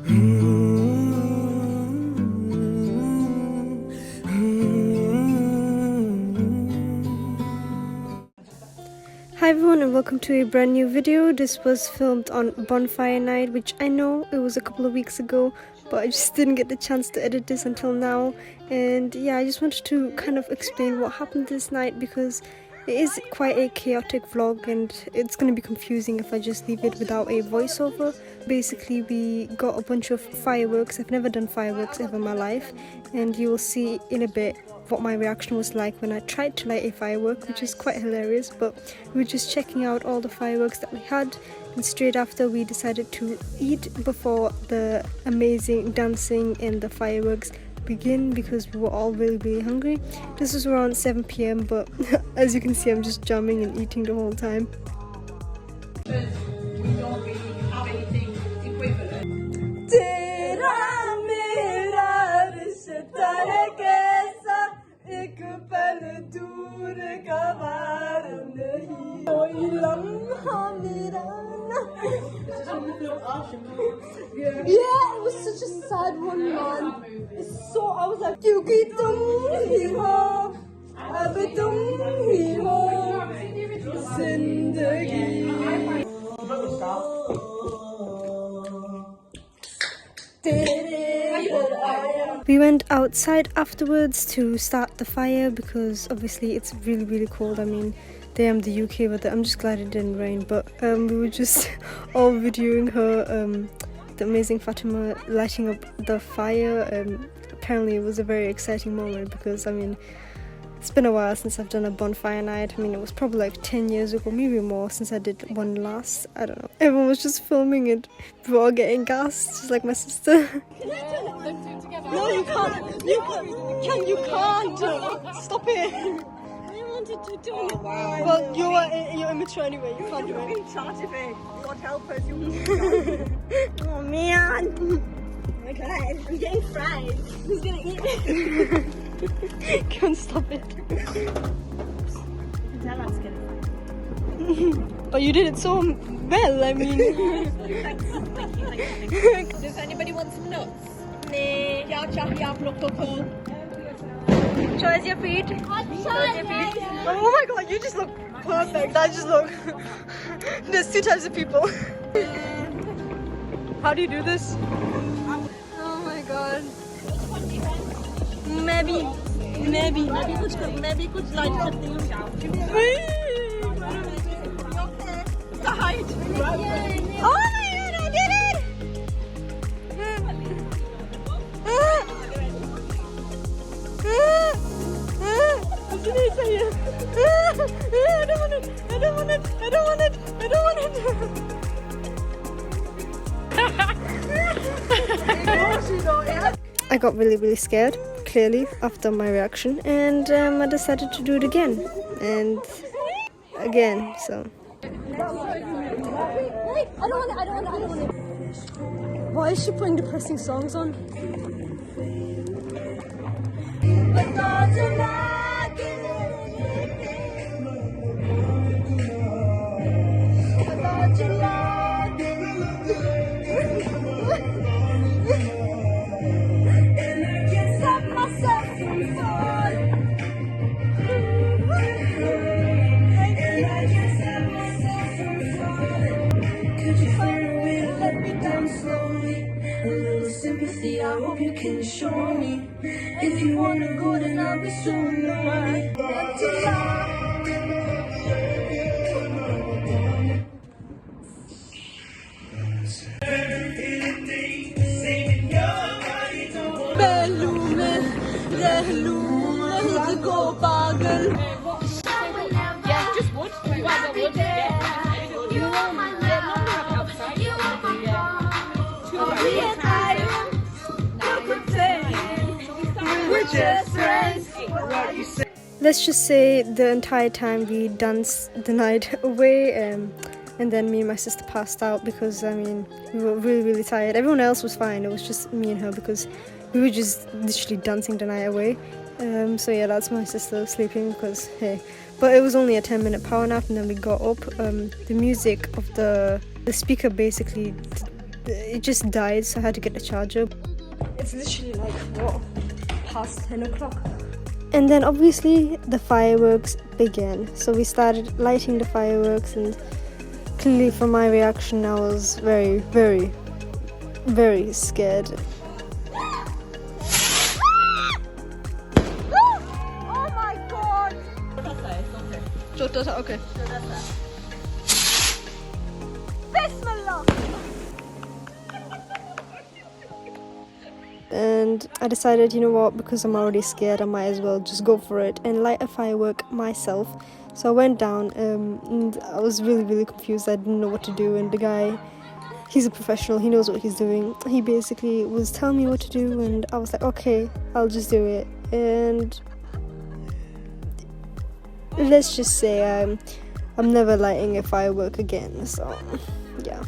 Hi everyone and welcome to a brand new video. This was filmed on Bonfire Night, which I know it was a couple of weeks ago, but I just didn't get the chance to edit this until now. And yeah, I just wanted to kind of explain what happened this night because it is quite a chaotic vlog and it's going to be confusing if I just leave it without a voiceover. Basically, we got a bunch of fireworks. I've never done fireworks ever in my life, and you will see in a bit what my reaction was like when I tried to light a firework, which is quite hilarious. But we were just checking out all the fireworks that we had, and straight after we decided to eat before the amazing dancing and the fireworks begin because we were all really hungry. This was around 7 p.m. but as you can see, I'm just jamming and eating the whole time. We don't really have anything equivalent. Yeah, it was such a sad one, man. It's so, I was like, We went outside afterwards to start the fire because obviously it's really cold. I mean, damn, the UK weather. I'm just glad it didn't rain, but we were just all videoing her, the amazing Fatima lighting up the fire. Apparently it was a very exciting moment because I mean, it's been a while since I've done a bonfire night. I mean, it was probably like 10 years ago, maybe more, since I did one last. I don't know. Everyone was just filming it. We were all getting gassed, just like my sister. can I turn them two together? No, you can't. You can't. Stop it. I wanted to do it. Wow. Well, you're immature anyway. You can't do it. In charge of it. God help us. Oh man. Oh my god, I'm getting fried. Who's gonna eat it? Can't stop it. Tell us getting fried. But you did it so well, I mean. Does anybody want some nuts? Nee. Ja, Choose Choose your feet. Oh my god, you just look perfect. I just look. There's two types of people. How do you do this? Oh my god. Maybe कुछ light करती हूँ. Side. Oh my god, I did it! What did he say? I don't want it. I don't want it. I don't want it. I don't want it. I got really scared, clearly, after my reaction, and I decided to do it again and again. So Wait, I don't want it. why is she putting depressing songs on? Sympathy, I hope you can show me. If you wanna go, then I'll be so lonely. Yeah, just wood. You want the wood? Yeah. You want my love. You want my We're just friends. Let's just say the entire time we danced the night away, and then me and my sister passed out because I mean we were really tired. Everyone else was fine. It was just me and her because we were just literally dancing the night away. So yeah, that's my sister sleeping because hey. But it was only a 10-minute power nap, and then we got up. The music of the speaker basically it just died, so I had to get a charger. It's literally like, what, past 10 o'clock? And then obviously the fireworks began. So we started lighting the fireworks, and clearly from my reaction I was very, very, very scared. Oh my god! Okay. Bismillah! And I decided, you know what, because I'm already scared, I might as well just go for it and light a firework myself. So I went down, and I was really, really confused. I didn't know what to do, and the guy, he's a professional, he knows what he's doing. He basically was telling me what to do, and I was like, okay, I'll just do it. And let's just say I'm never lighting a firework again, so yeah.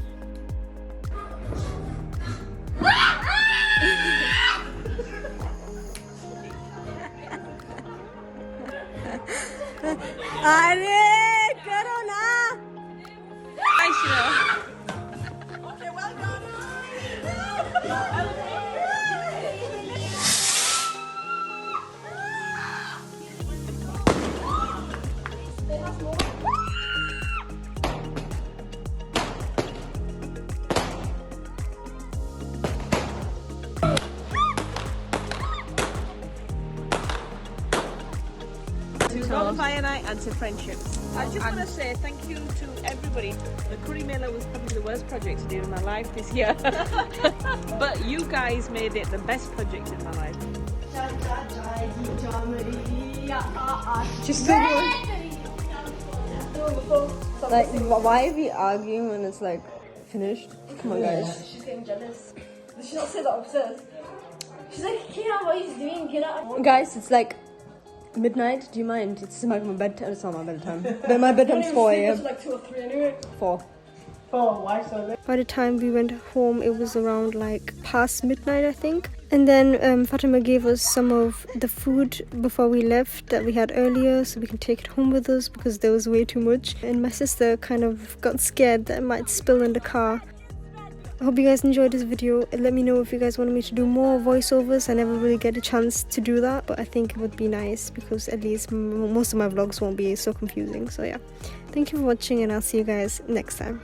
Arey, karo na! To Bonfire Night and to friendships. I just want to say thank you to everybody. The Curry Mailer was probably the worst project to do in my life this year. But you guys made it the best project in my life. Just so like, why are we arguing when it's like finished? Come on, guys. She's getting jealous. Did she not say that upstairs? She's like, Kira, what are you doing? Kira. Guys, it's like midnight. Do you mind? It's like my bedtime. It's not my bedtime. But my bedtime's 4 a.m. Like 2 or 3 anyway. 4. Oh, why so late? By the time we went home, it was around like past midnight, I think. And then Fatima gave us some of the food before we left that we had earlier, so we can take it home with us because there was way too much. And my sister kind of got scared that it might spill in the car. I hope you guys enjoyed this video. Let me know if you guys want me to do more voiceovers. I never really get a chance to do that, but I think it would be nice because at least most of my vlogs won't be so confusing. So yeah, thank you for watching, and I'll see you guys next time.